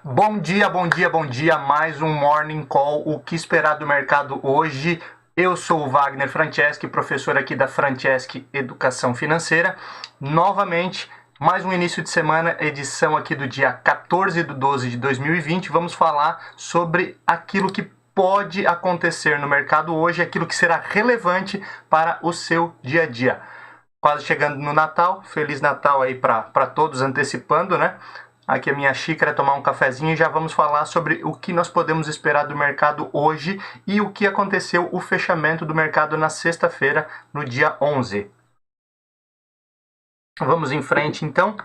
Bom dia, bom dia, bom dia. Mais um Morning Call. O que esperar do mercado hoje? Eu sou o Wagner Franceschi, professor aqui da Franceschi Educação Financeira. Novamente, mais um início de semana, edição aqui do dia 14/12 de 2020. Vamos falar sobre aquilo que pode acontecer no mercado hoje, aquilo que será relevante para o seu dia a dia. Quase chegando no Natal, Feliz Natal aí para todos, antecipando, né? Aqui a minha xícara, tomar um cafezinho e já vamos falar sobre o que nós podemos esperar do mercado hoje e o que aconteceu, o fechamento do mercado na sexta-feira, no dia 11. Vamos em frente então.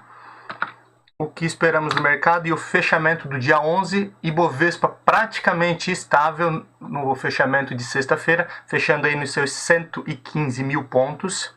O que esperamos do mercado e o fechamento do dia 11, Ibovespa praticamente estável no fechamento de sexta-feira, fechando aí nos seus 115 mil pontos.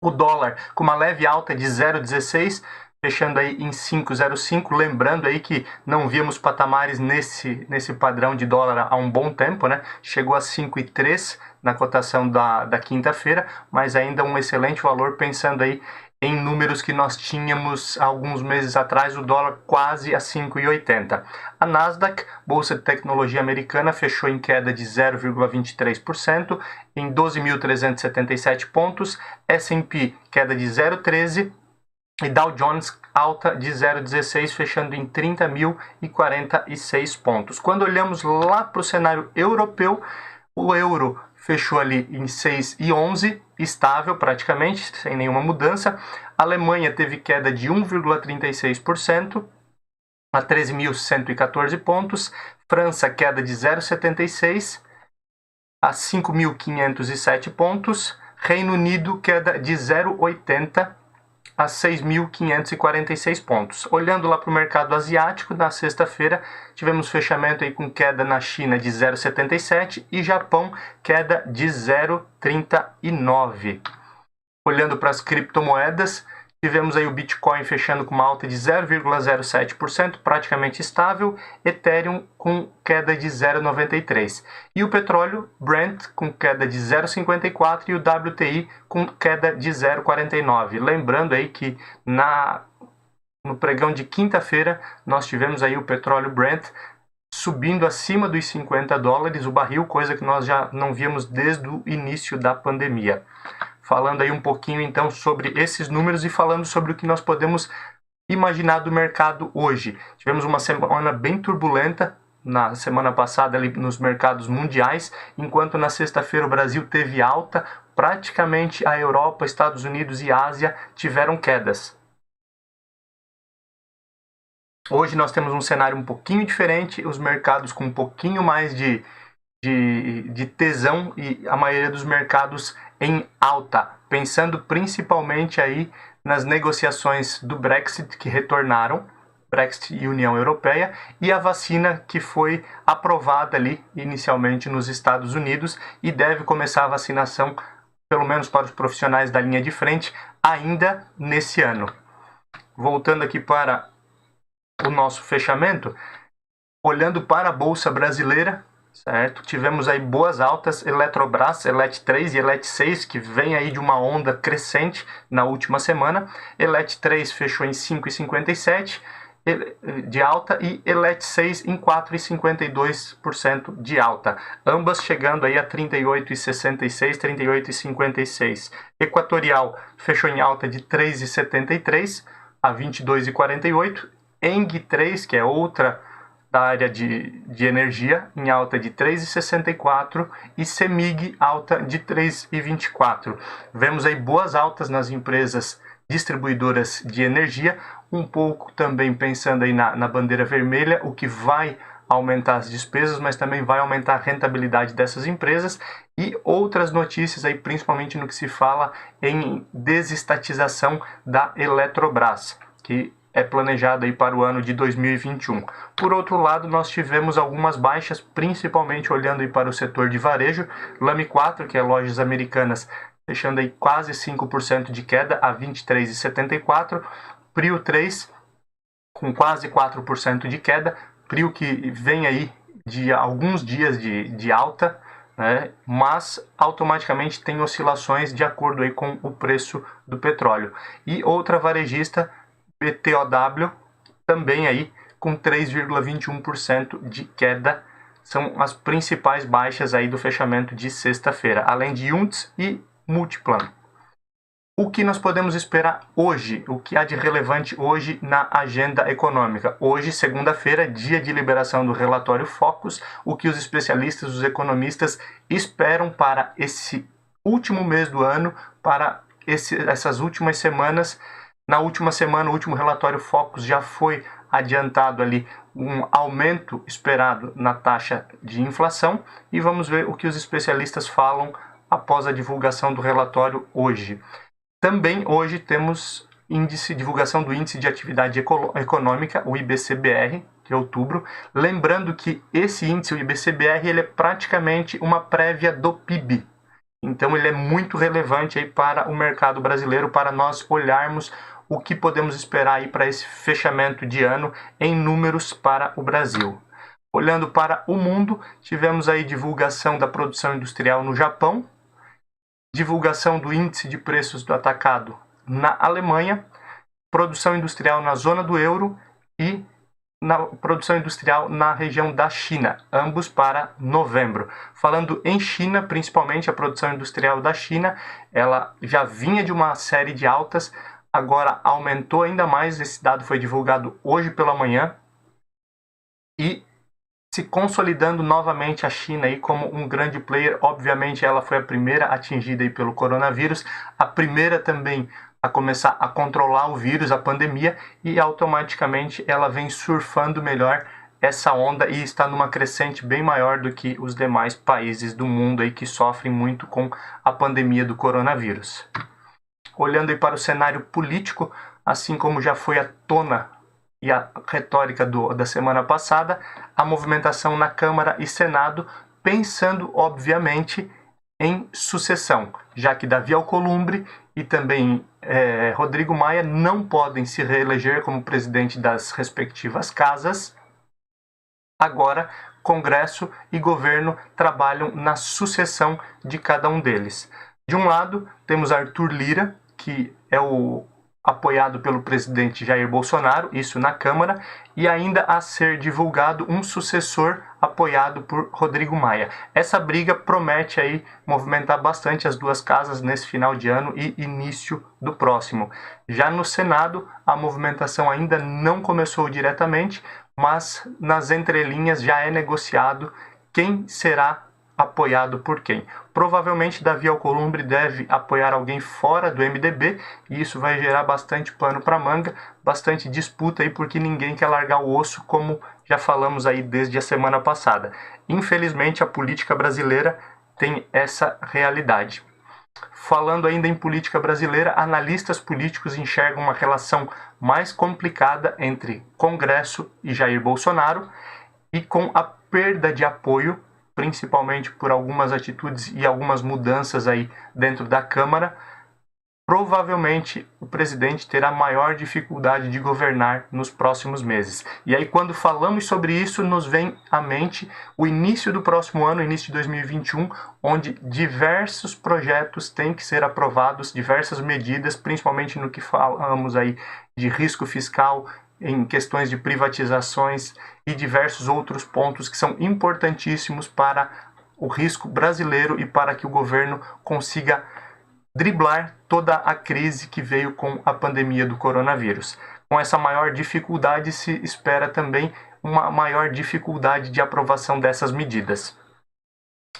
O dólar com uma leve alta de 0,16, fechando aí em 5,05, lembrando aí que não víamos patamares nesse padrão de dólar há um bom tempo, né? Chegou a 5,03 na cotação da quinta-feira, mas ainda um excelente valor, pensando aí em números que nós tínhamos alguns meses atrás, o dólar quase a 5,80. A Nasdaq, Bolsa de Tecnologia Americana, fechou em queda de 0,23%, em 12.377 pontos, S&P queda de 0,13%, e Dow Jones alta de 0,16, fechando em 30.046 pontos. Quando olhamos lá para o cenário europeu, o euro fechou ali em 6,11, estável praticamente, sem nenhuma mudança. A Alemanha teve queda de 1,36%, a 13.114 pontos. França, queda de 0,76, a 5.507 pontos. Reino Unido, queda de 0,80, a 6.546 pontos. Olhando lá para o mercado asiático, na sexta-feira tivemos fechamento aí com queda na China de 0,77 e Japão queda de 0,39. Olhando para as criptomoedas, tivemos aí o Bitcoin fechando com uma alta de 0,07%, praticamente estável, Ethereum com queda de 0,93%. E o petróleo Brent com queda de 0,54% e o WTI com queda de 0,49%. Lembrando aí que no pregão de quinta-feira nós tivemos aí o petróleo Brent subindo acima dos $50 o barril, coisa que nós já não víamos desde o início da pandemia. Falando aí um pouquinho então sobre esses números e falando sobre o que nós podemos imaginar do mercado hoje. Tivemos uma semana bem turbulenta na semana passada ali nos mercados mundiais, enquanto na sexta-feira o Brasil teve alta, praticamente a Europa, Estados Unidos e Ásia tiveram quedas. Hoje nós temos um cenário um pouquinho diferente, os mercados com um pouquinho mais de tesão e a maioria dos mercados em alta, pensando principalmente aí nas negociações do Brexit que retornaram, Brexit e União Europeia, e a vacina que foi aprovada ali inicialmente nos Estados Unidos e deve começar a vacinação, pelo menos para os profissionais da linha de frente, ainda nesse ano. Voltando aqui para o nosso fechamento, olhando para a Bolsa Brasileira, certo? Tivemos aí boas altas, Eletrobras, Elet 3 e Elet 6, que vem aí de uma onda crescente na última semana. Elet 3 fechou em 5,57 de alta e Elet 6 em 4,52% de alta. Ambas chegando aí a 38,66, 38,56. Equatorial fechou em alta de 3,73 a 22,48. Eng 3, que é outra da área de energia, em alta de 3,64 e Semig alta de 3,24. Vemos aí boas altas nas empresas distribuidoras de energia, um pouco também pensando aí na bandeira vermelha, o que vai aumentar as despesas, mas também vai aumentar a rentabilidade dessas empresas, e outras notícias aí, principalmente no que se fala em desestatização da Eletrobras, que é planejado aí para o ano de 2021. Por outro lado, nós tivemos algumas baixas, principalmente olhando aí para o setor de varejo. Lame 4, que é lojas americanas, fechando aí quase 5% de queda a 23,74. Prio 3, com quase 4% de queda. Prio que vem aí de alguns dias de alta, né, mas automaticamente tem oscilações de acordo aí com o preço do petróleo. E outra varejista, BTOW, também aí com 3,21% de queda. São as principais baixas aí do fechamento de sexta-feira, além de Yunds e Multiplan. O que nós podemos esperar hoje? O que há de relevante hoje na agenda econômica? Hoje, segunda-feira, dia de liberação do relatório Focus, o que os especialistas, os economistas esperam para esse último mês do ano, para essas últimas semanas. Na última semana, o último relatório Focus já foi adiantado ali um aumento esperado na taxa de inflação e vamos ver o que os especialistas falam após a divulgação do relatório hoje. Também hoje temos divulgação do Índice de Atividade Econômica, o IBCBR, de outubro. Lembrando que esse índice, o IBCBR, ele é praticamente uma prévia do PIB. Então ele é muito relevante aí para o mercado brasileiro, para nós olharmos o que podemos esperar aí para esse fechamento de ano em números para o Brasil. Olhando para o mundo, tivemos aí divulgação da produção industrial no Japão, divulgação do índice de preços do atacado na Alemanha, produção industrial na zona do euro e na produção industrial na região da China, ambos para novembro. Falando em China, principalmente a produção industrial da China, ela já vinha de uma série de altas, agora aumentou ainda mais. Esse dado foi divulgado hoje pela manhã e se consolidando novamente a China aí como um grande player. Obviamente ela foi a primeira atingida aí pelo coronavírus, a primeira também a começar a controlar o vírus, a pandemia, e automaticamente ela vem surfando melhor essa onda e está numa crescente bem maior do que os demais países do mundo aí que sofrem muito com a pandemia do coronavírus. Olhando aí para o cenário político, assim como já foi à tona e a retórica da semana passada, a movimentação na Câmara e Senado, pensando, obviamente, em sucessão, já que Davi Alcolumbre e também Rodrigo Maia não podem se reeleger como presidente das respectivas casas. Agora, Congresso e governo trabalham na sucessão de cada um deles. De um lado, temos Arthur Lira, que é o apoiado pelo presidente Jair Bolsonaro, isso na Câmara, e ainda a ser divulgado um sucessor apoiado por Rodrigo Maia. Essa briga promete aí movimentar bastante as duas casas nesse final de ano e início do próximo. Já no Senado, a movimentação ainda não começou diretamente, mas nas entrelinhas já é negociado quem será apoiado por quem. Provavelmente Davi Alcolumbre deve apoiar alguém fora do MDB e isso vai gerar bastante pano para manga, bastante disputa aí, porque ninguém quer largar o osso, como já falamos aí desde a semana passada. Infelizmente a política brasileira tem essa realidade. Falando ainda em política brasileira, analistas políticos enxergam uma relação mais complicada entre Congresso e Jair Bolsonaro e com a perda de apoio, principalmente por algumas atitudes e algumas mudanças aí dentro da Câmara, provavelmente o presidente terá maior dificuldade de governar nos próximos meses. E aí, quando falamos sobre isso, nos vem à mente o início do próximo ano, início de 2021, onde diversos projetos têm que ser aprovados, diversas medidas, principalmente no que falamos aí de risco fiscal, em questões de privatizações e diversos outros pontos que são importantíssimos para o risco brasileiro e para que o governo consiga driblar toda a crise que veio com a pandemia do coronavírus. Com essa maior dificuldade se espera também uma maior dificuldade de aprovação dessas medidas.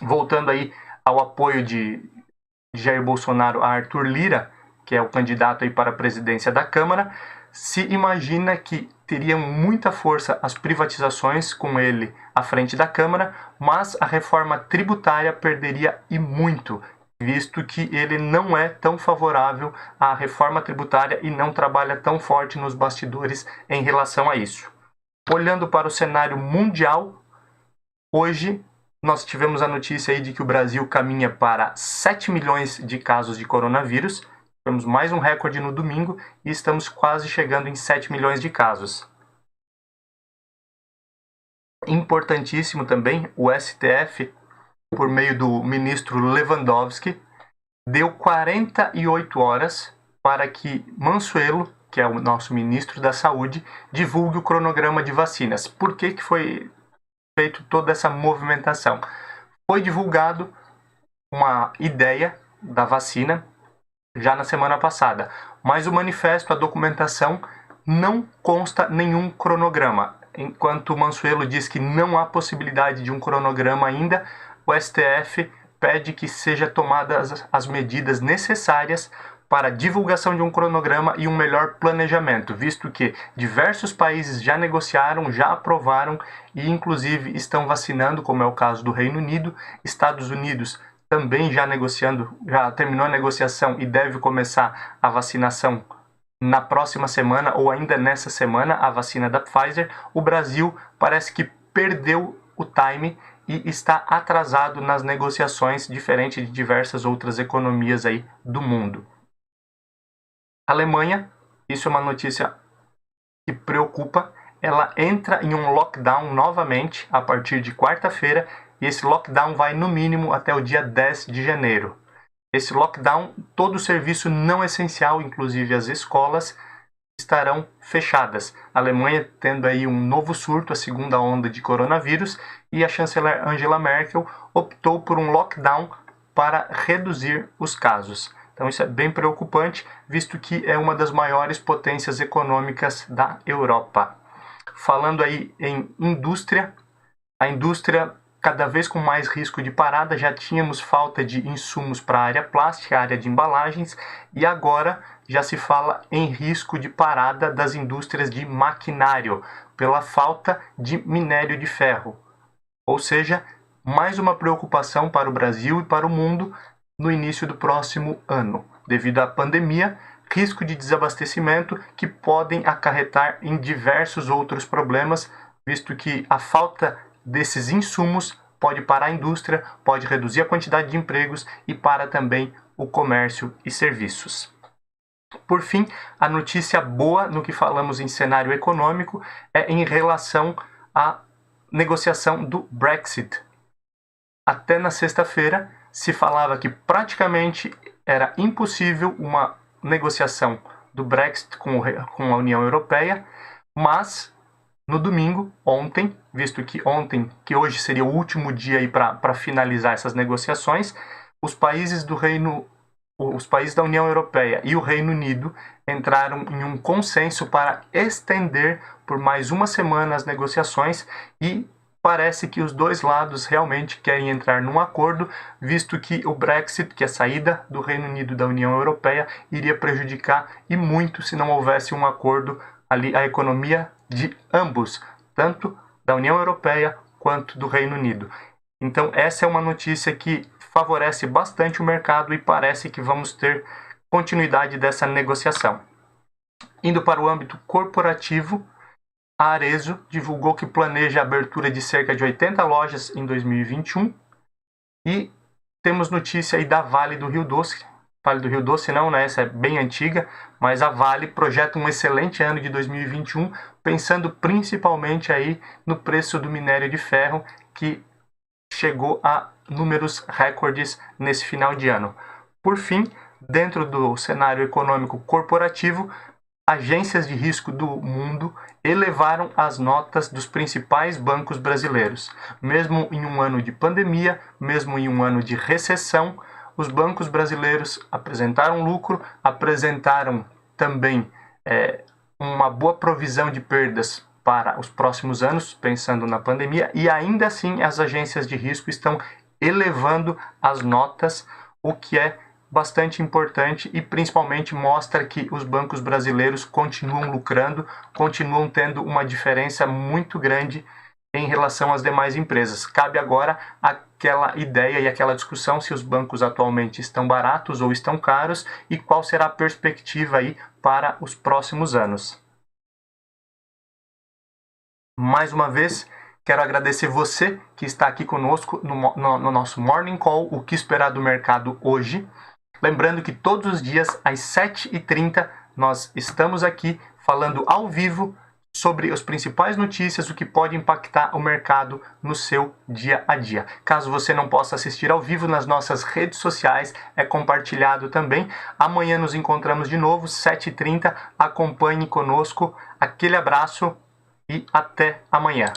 Voltando aí ao apoio de Jair Bolsonaro a Arthur Lira, que é o candidato aí para a presidência da Câmara, se imagina que teriam muita força as privatizações com ele à frente da Câmara, mas a reforma tributária perderia e muito, visto que ele não é tão favorável à reforma tributária e não trabalha tão forte nos bastidores em relação a isso. Olhando para o cenário mundial, hoje nós tivemos a notícia aí de que o Brasil caminha para 7 milhões de casos de coronavírus. Tivemos mais um recorde no domingo e estamos quase chegando em 7 milhões de casos. Importantíssimo também, o STF, por meio do ministro Lewandowski, deu 48 horas para que Mansueto, que é o nosso ministro da Saúde, divulgue o cronograma de vacinas. Por que foi feito toda essa movimentação? Foi divulgado uma ideia da vacina já na semana passada, mas o manifesto, a documentação, não consta nenhum cronograma. Enquanto o Mansueto diz que não há possibilidade de um cronograma ainda, o STF pede que sejam tomadas as medidas necessárias para a divulgação de um cronograma e um melhor planejamento, visto que diversos países já negociaram, já aprovaram e inclusive estão vacinando, como é o caso do Reino Unido. Estados Unidos também já terminou a negociação e deve começar a vacinação na próxima semana ou ainda nessa semana, a vacina da Pfizer. O Brasil parece que perdeu o time e está atrasado nas negociações, diferente de diversas outras economias aí do mundo. Alemanha, isso é uma notícia que preocupa, ela entra em um lockdown novamente a partir de quarta-feira e esse lockdown vai no mínimo até o dia 10 de janeiro. Esse lockdown, todo o serviço não essencial, inclusive as escolas, estarão fechadas. A Alemanha tendo aí um novo surto, a segunda onda de coronavírus, e a chanceler Angela Merkel optou por um lockdown para reduzir os casos. Então isso é bem preocupante, visto que é uma das maiores potências econômicas da Europa. Falando aí em indústria, a indústria cada vez com mais risco de parada, já tínhamos falta de insumos para a área plástica, a área de embalagens, e agora já se fala em risco de parada das indústrias de maquinário, pela falta de minério de ferro. Ou seja, mais uma preocupação para o Brasil e para o mundo no início do próximo ano, devido à pandemia, risco de desabastecimento que podem acarretar em diversos outros problemas, visto que a falta desses insumos pode parar a indústria, pode reduzir a quantidade de empregos e para também o comércio e serviços. Por fim, a notícia boa no que falamos em cenário econômico é em relação à negociação do Brexit. Até na sexta-feira se falava que praticamente era impossível uma negociação do Brexit com a União Europeia, mas no domingo, ontem, visto que hoje seria o último dia para finalizar essas negociações, os países da União Europeia e o Reino Unido entraram em um consenso para estender por mais uma semana as negociações e parece que os dois lados realmente querem entrar num acordo, visto que o Brexit, que é a saída do Reino Unido da União Europeia, iria prejudicar e muito se não houvesse um acordo ali a economia de ambos, tanto da União Europeia quanto do Reino Unido. Então essa é uma notícia que favorece bastante o mercado e parece que vamos ter continuidade dessa negociação. Indo para o âmbito corporativo, a Arezzo divulgou que planeja a abertura de cerca de 80 lojas em 2021 e temos notícia aí da Vale do Rio Doce. Vale do Rio Doce não, né? Essa é bem antiga, mas a Vale projeta um excelente ano de 2021, pensando principalmente aí no preço do minério de ferro, que chegou a números recordes nesse final de ano. Por fim, dentro do cenário econômico corporativo, agências de risco do mundo elevaram as notas dos principais bancos brasileiros. Mesmo em um ano de pandemia, mesmo em um ano de recessão, os bancos brasileiros apresentaram lucro, apresentaram também uma boa provisão de perdas para os próximos anos, pensando na pandemia, e ainda assim as agências de risco estão elevando as notas, o que é bastante importante e principalmente mostra que os bancos brasileiros continuam lucrando, continuam tendo uma diferença muito grande em relação às demais empresas. Cabe agora aquela ideia e aquela discussão se os bancos atualmente estão baratos ou estão caros e qual será a perspectiva aí para os próximos anos. Mais uma vez, quero agradecer você que está aqui conosco no nosso Morning Call, o que esperar do mercado hoje. Lembrando que todos os dias às 7h30 nós estamos aqui falando ao vivo sobre as principais notícias, o que pode impactar o mercado no seu dia a dia. Caso você não possa assistir ao vivo nas nossas redes sociais, é compartilhado também. Amanhã nos encontramos de novo, 7h30. Acompanhe conosco. Aquele abraço e até amanhã.